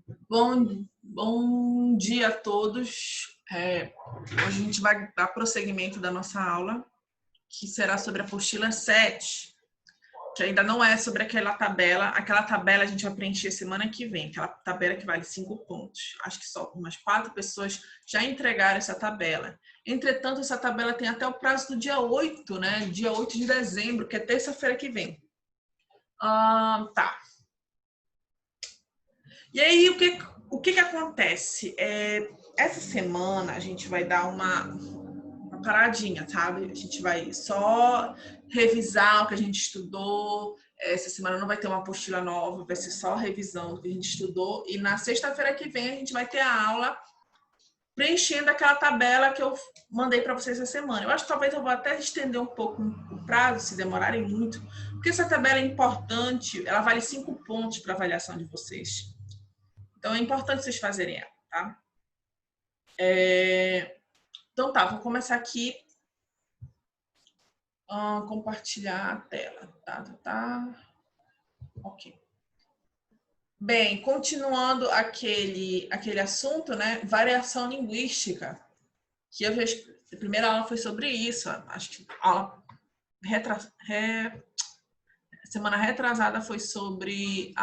Bom dia a todos. Hoje a gente vai dar prosseguimento da nossa aula, que será sobre a apostila 7, que ainda não é sobre aquela tabela. Aquela tabela a gente vai preencher semana que vem, aquela tabela que vale 5 pontos. Acho que só umas 4 pessoas já entregaram essa tabela. Entretanto, essa tabela tem até o prazo do dia 8, né? Dia 8 de dezembro, que é terça-feira que vem. Tá. E aí, o que acontece? Essa semana a gente vai dar uma paradinha, sabe? A gente vai só revisar o que a gente estudou. Essa semana não vai ter uma apostila nova, vai ser só revisão do que a gente estudou. E na sexta-feira que vem a gente vai ter a aula preenchendo aquela tabela que eu mandei para vocês essa semana. Eu acho que talvez eu vou até estender um pouco o prazo, se demorarem muito, porque essa tabela é importante, ela vale 5 pontos para avaliação de vocês. Então, é importante vocês fazerem ela, tá? Então, tá, vou começar aqui a compartilhar a tela. Tá. Ok. Bem, continuando aquele assunto, né? Variação linguística. Que a primeira aula foi sobre isso. Acho que a aula semana retrasada foi sobre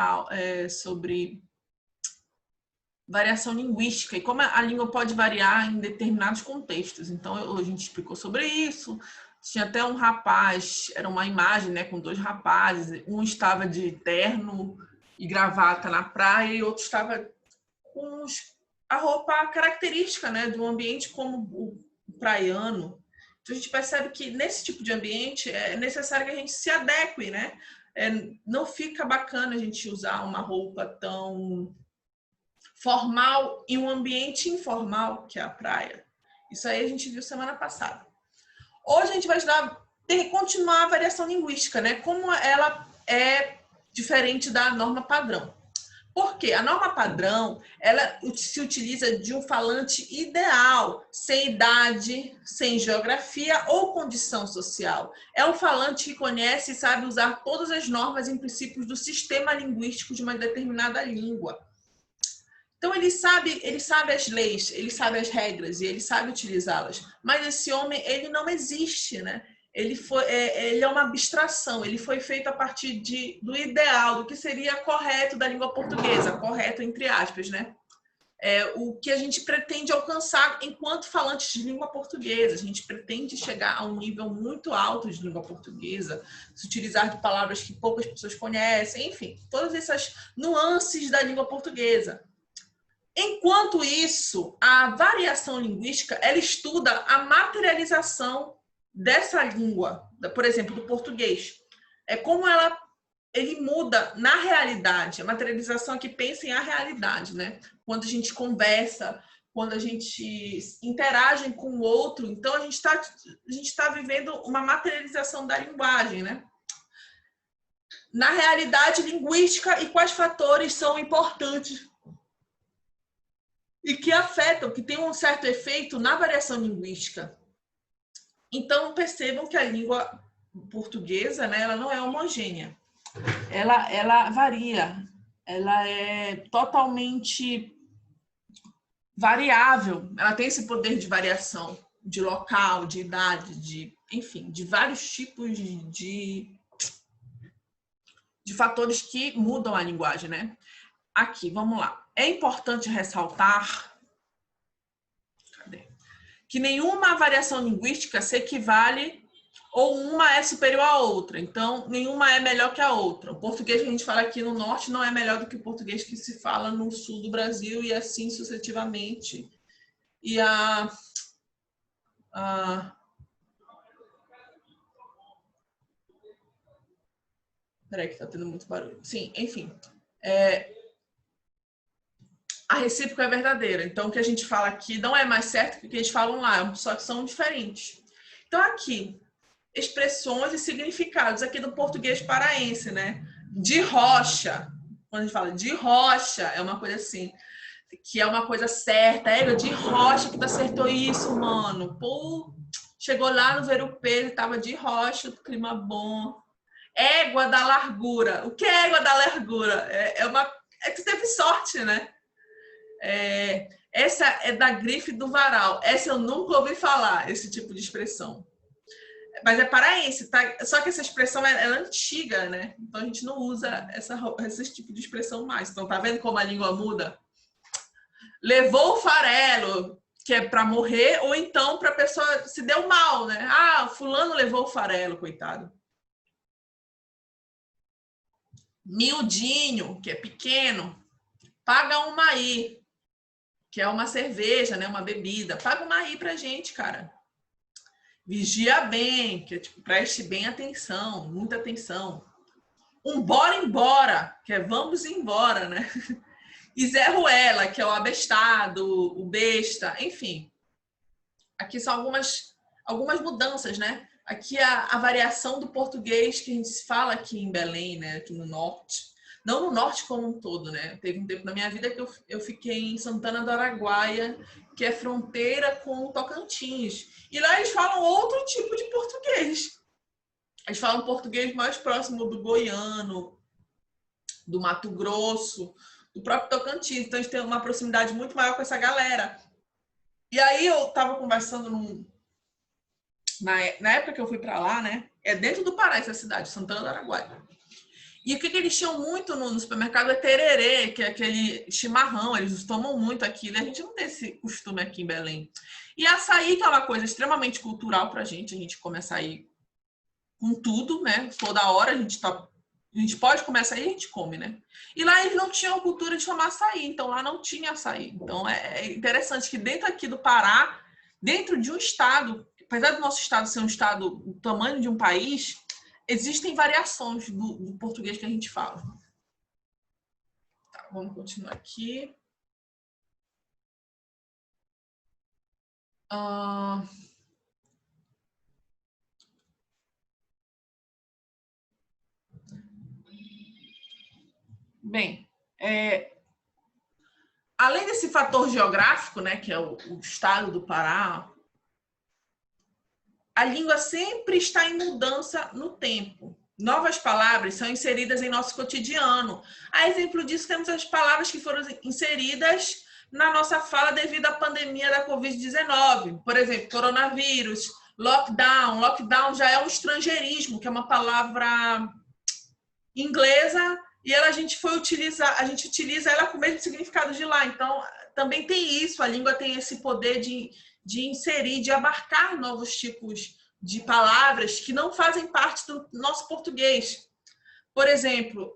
variação linguística e como a língua pode variar em determinados contextos. Então, a gente explicou sobre isso. Tinha até um rapaz, era uma imagem, né, com 2 rapazes. Um estava de terno e gravata na praia e outro estava com a roupa característica, né, do ambiente como o praiano. Então, a gente percebe que nesse tipo de ambiente é necessário que a gente se adeque, né? Não fica bacana a gente usar uma roupa tão formal em um ambiente informal, que é a praia. Isso aí a gente viu semana passada. Hoje a gente vai continuar a variação linguística, né? Como ela é diferente da norma padrão. Por quê? A norma padrão, ela se utiliza de um falante ideal, sem idade, sem geografia ou condição social. É um falante que conhece e sabe usar todas as normas e princípios do sistema linguístico de uma determinada língua. Então, ele sabe as leis, ele sabe as regras e ele sabe utilizá-las. Mas esse homem, ele não existe, né? Ele é uma abstração, ele foi feito a partir do ideal, do que seria correto da língua portuguesa, correto entre aspas, né? O que a gente pretende alcançar enquanto falantes de língua portuguesa. A gente pretende chegar a um nível muito alto de língua portuguesa, se utilizar de palavras que poucas pessoas conhecem, enfim, todas essas nuances da língua portuguesa. Enquanto isso, a variação linguística, ela estuda a materialização dessa língua, por exemplo, do português. É como ele muda na realidade. A materialização aqui pensa em a realidade, né? Quando a gente conversa, quando a gente interage com o outro, então a gente está vivendo uma materialização da linguagem, né? Na realidade linguística e quais fatores são importantes e que afetam, que tem um certo efeito na variação linguística. Então, percebam que a língua portuguesa, né, ela não é homogênea. Ela varia. Ela é totalmente variável. Ela tem esse poder de variação de local, de idade, enfim, de vários tipos de fatores que mudam a linguagem, né? Aqui, vamos lá. É importante ressaltar que nenhuma variação linguística se equivale ou uma é superior à outra. Então, nenhuma é melhor que a outra. O português que a gente fala aqui no norte não é melhor do que o português que se fala no sul do Brasil e assim sucessivamente. E Peraí que tá tendo muito barulho. Sim, enfim. A recíproca é verdadeira. Então, o que a gente fala aqui não é mais certo que o que eles falam lá, só que são diferentes. Então, aqui, expressões e significados aqui do português paraense, né? De rocha. Quando a gente fala de rocha, é uma coisa assim, que é uma coisa certa. De rocha que tu acertou isso, mano. Pô, chegou lá no Ver-o-Peso e tava de rocha, clima bom. Égua da largura. O que é égua da largura? É que tu teve sorte, né? Essa é da grife do varal. Essa eu nunca ouvi falar, esse tipo de expressão. Mas é paraense, tá? Só que essa expressão é antiga, né? Então a gente não usa esse tipo de expressão mais. Então tá vendo como a língua muda? Levou o farelo, que é para morrer, ou então para a pessoa se deu mal, né? Ah, fulano levou o farelo, coitado. Miudinho, que é pequeno, paga uma aí, que é uma cerveja, né? Uma bebida. Paga uma aí pra gente, cara. Vigia bem, que é tipo, preste bem atenção, muita atenção. Um bora embora, que é vamos embora, né? E Zé Ruela, que é o abestado, o besta, enfim. Aqui são algumas mudanças, né? Aqui a variação do português que a gente fala aqui em Belém, né? Aqui no norte. Não no norte como um todo, né? Teve um tempo na minha vida que eu fiquei em Santana do Araguaia, que é fronteira com o Tocantins. E lá eles falam outro tipo de português. Eles falam português mais próximo do goiano, do Mato Grosso, do próprio Tocantins. Então, a gente tem uma proximidade muito maior com essa galera. E aí, eu estava conversando na época que eu fui para lá, né? É dentro do Pará, essa cidade, Santana do Araguaia. E o que eles tinham muito no supermercado é tererê, que é aquele chimarrão. Eles tomam muito aquilo. A gente não tem esse costume aqui em Belém. E açaí, que é uma coisa extremamente cultural para a gente come açaí com tudo, né? Toda hora a gente pode comer açaí, a gente come, né? E lá eles não tinham a cultura de tomar açaí, então lá não tinha açaí. Então é interessante que dentro aqui do Pará, dentro de um estado, apesar do nosso estado ser um estado do tamanho de um país, existem variações do português que a gente fala. Tá, vamos continuar aqui. Bem, além desse fator geográfico, né, que é o estado do Pará, a língua sempre está em mudança no tempo. Novas palavras são inseridas em nosso cotidiano. A exemplo disso, temos as palavras que foram inseridas na nossa fala devido à pandemia da Covid-19. Por exemplo, coronavírus, lockdown. Lockdown já é um estrangeirismo, que é uma palavra inglesa, e a gente utiliza ela com o mesmo significado de lá. Então, também tem isso, a língua tem esse poder de inserir, de abarcar novos tipos de palavras que não fazem parte do nosso português. Por exemplo,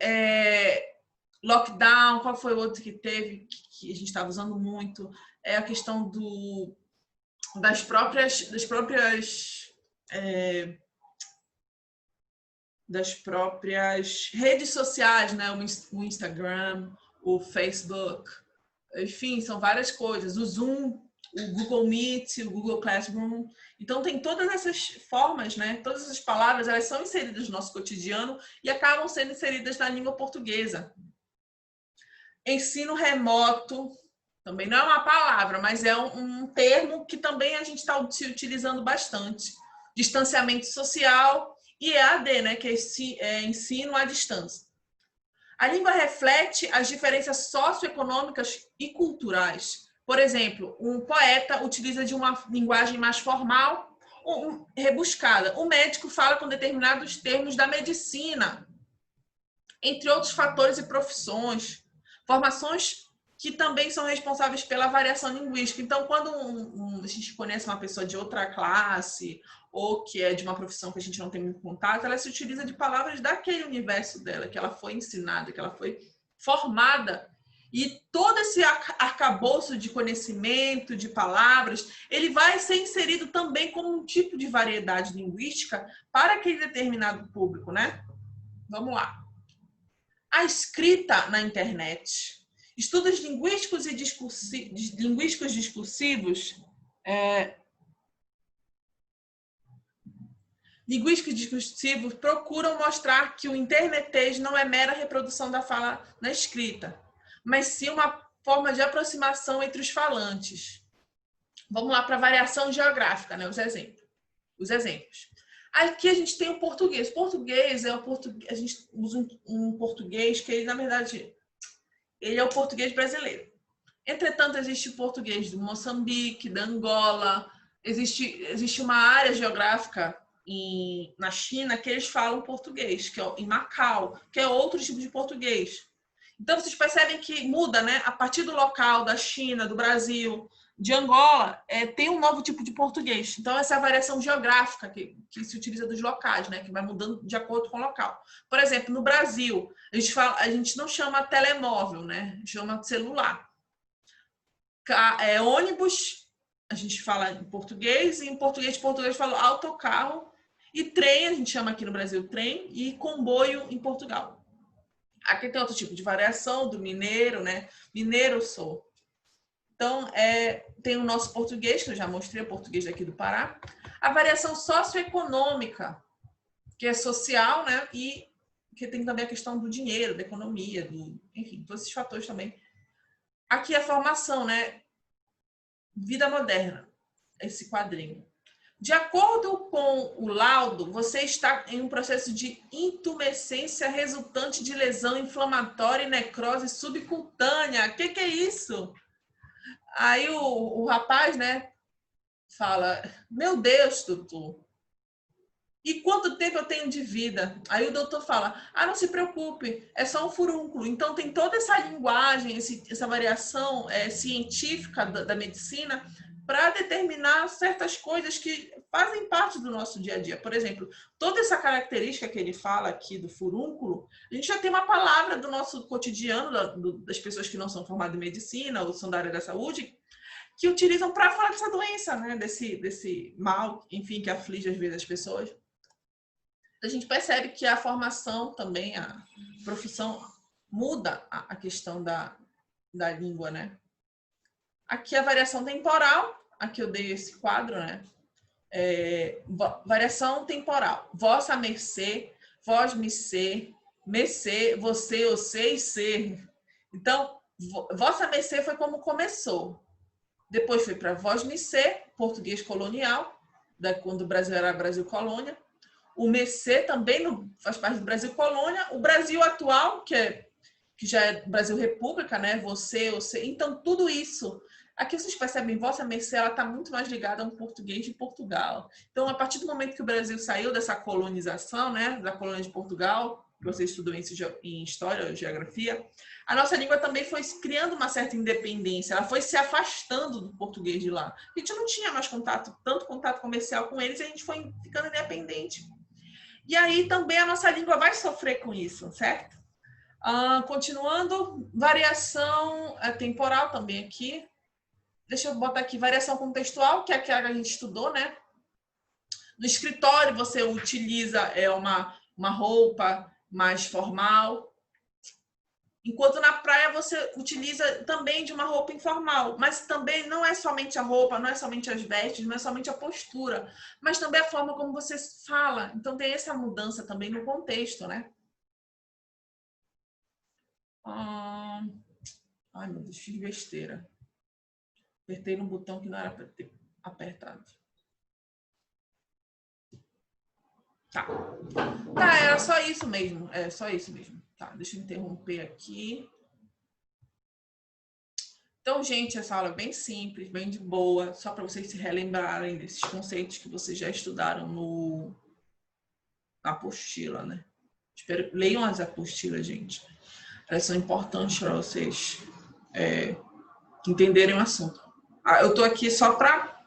lockdown, qual foi o outro que teve, que a gente estava usando muito? É a questão das próprias redes sociais, né? O Instagram, o Facebook, enfim, são várias coisas. O Zoom, o Google Meet, o Google Classroom. Então, tem todas essas formas, né? Todas essas palavras, elas são inseridas no nosso cotidiano e acabam sendo inseridas na língua portuguesa. Ensino remoto, também não é uma palavra, mas é um termo que também a gente está se utilizando bastante. Distanciamento social e EAD, né? Que é ensino à distância. A língua reflete as diferenças socioeconômicas e culturais. Por exemplo, um poeta utiliza de uma linguagem mais formal ou rebuscada. O médico fala com determinados termos da medicina, entre outros fatores e profissões. Formações que também são responsáveis pela variação linguística. Então, quando a gente conhece uma pessoa de outra classe ou que é de uma profissão que a gente não tem muito contato, ela se utiliza de palavras daquele universo dela, que ela foi ensinada, que ela foi formada. E todo esse arcabouço de conhecimento, de palavras, ele vai ser inserido também como um tipo de variedade linguística para aquele determinado público, né? Vamos lá. A escrita na internet. Estudos linguísticos discursivos procuram mostrar que o internetês não é mera reprodução da fala na escrita, mas sim uma forma de aproximação entre os falantes. Vamos lá para a variação geográfica, né? Os exemplos. Aqui a gente tem o português. Português a gente usa um português que ele, na verdade, ele é o português brasileiro. Entretanto, existe português do Moçambique, da Angola, existe uma área geográfica na China que eles falam português, que é em Macau, que é outro tipo de português. Então, vocês percebem que muda, né? A partir do local, da China, do Brasil, de Angola, tem um novo tipo de português. Então, essa é a variação geográfica que se utiliza dos locais, né? Que vai mudando de acordo com o local. Por exemplo, no Brasil, a gente não chama telemóvel, né? Chama celular. Ônibus, a gente fala em português, e em português de Portugal fala autocarro, e trem, a gente chama aqui no Brasil trem, e comboio em Portugal. Aqui tem outro tipo de variação do mineiro, né? Mineiro sou. Então, tem o nosso português, que eu já mostrei, o português daqui do Pará. A variação socioeconômica, que é social, né? E que tem também a questão do dinheiro, da economia, enfim, todos esses fatores também. Aqui a formação, né? Vida moderna, esse quadrinho. De acordo com o laudo, você está em um processo de intumescência resultante de lesão inflamatória e necrose subcutânea. O que é isso? Aí o rapaz, né, fala, meu Deus, doutor, e quanto tempo eu tenho de vida? Aí o doutor fala, não se preocupe, é só um furúnculo. Então tem toda essa linguagem, essa variação científica da medicina para determinar certas coisas que fazem parte do nosso dia a dia. Por exemplo, toda essa característica que ele fala aqui do furúnculo, a gente já tem uma palavra do nosso cotidiano, das pessoas que não são formadas em medicina ou são da área da saúde, que utilizam para falar dessa doença, né? desse mal, enfim, que aflige às vezes as pessoas. A gente percebe que a formação também, a profissão, muda a questão da língua, né? Aqui a variação temporal, aqui eu dei esse quadro, né? Variação temporal. Vossa mercê, vós me ser, você, eu sei ser. Então, vossa mercê foi como começou. Depois foi para vós me ser, português colonial, quando o Brasil era Brasil colônia. O mercê também faz parte do Brasil colônia. O Brasil atual, que já é Brasil República, né? Você, eu sei. Então, tudo isso. Aqui vocês percebem, vossa mercê, ela está muito mais ligada a um português de Portugal. Então, a partir do momento que o Brasil saiu dessa colonização, né, da colônia de Portugal, que você estudou em história ou geografia, a nossa língua também foi criando uma certa independência, ela foi se afastando do português de lá. A gente não tinha mais tanto contato comercial com eles, e a gente foi ficando independente. E aí também a nossa língua vai sofrer com isso, certo? Continuando, variação temporal também aqui. Deixa eu botar aqui variação contextual, que é aquela que a gente estudou, né? No escritório você utiliza uma roupa mais formal, enquanto na praia você utiliza também de uma roupa informal. Mas também não é somente a roupa, não é somente as vestes, não é somente a postura, mas também a forma como você fala. Então tem essa mudança também no contexto, né? Ai, meu Deus, fiz besteira. Apertei no botão que não era para ter apertado. Tá, era só isso mesmo. É só isso mesmo. Tá, deixa eu interromper aqui. Então, gente, essa aula é bem simples, bem de boa, só para vocês se relembrarem desses conceitos que vocês já estudaram na apostila, né? Leiam as apostilas, gente. Elas são importantes para vocês entenderem o assunto. Eu estou aqui só para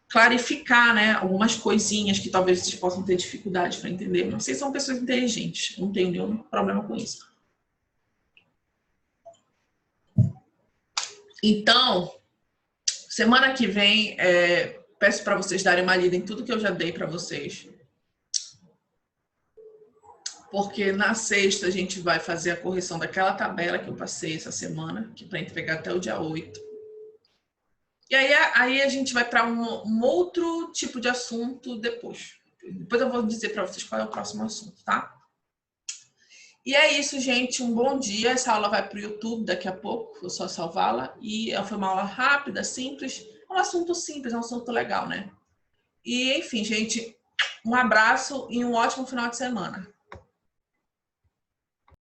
clarificar, né, algumas coisinhas que talvez vocês possam ter dificuldade para entender. Mas vocês são pessoas inteligentes, não tenho nenhum problema com isso. Então, semana que vem, peço para vocês darem uma lida em tudo que eu já dei para vocês. Porque na sexta a gente vai fazer a correção daquela tabela que eu passei essa semana, que é para entregar até o dia 8. E aí a gente vai para um outro tipo de assunto depois. Depois eu vou dizer para vocês qual é o próximo assunto, tá? E é isso, gente. Um bom dia. Essa aula vai para o YouTube daqui a pouco. Vou só salvá-la. E foi uma aula rápida, simples. É um assunto simples, é um assunto legal, né? E, enfim, gente, um abraço e um ótimo final de semana.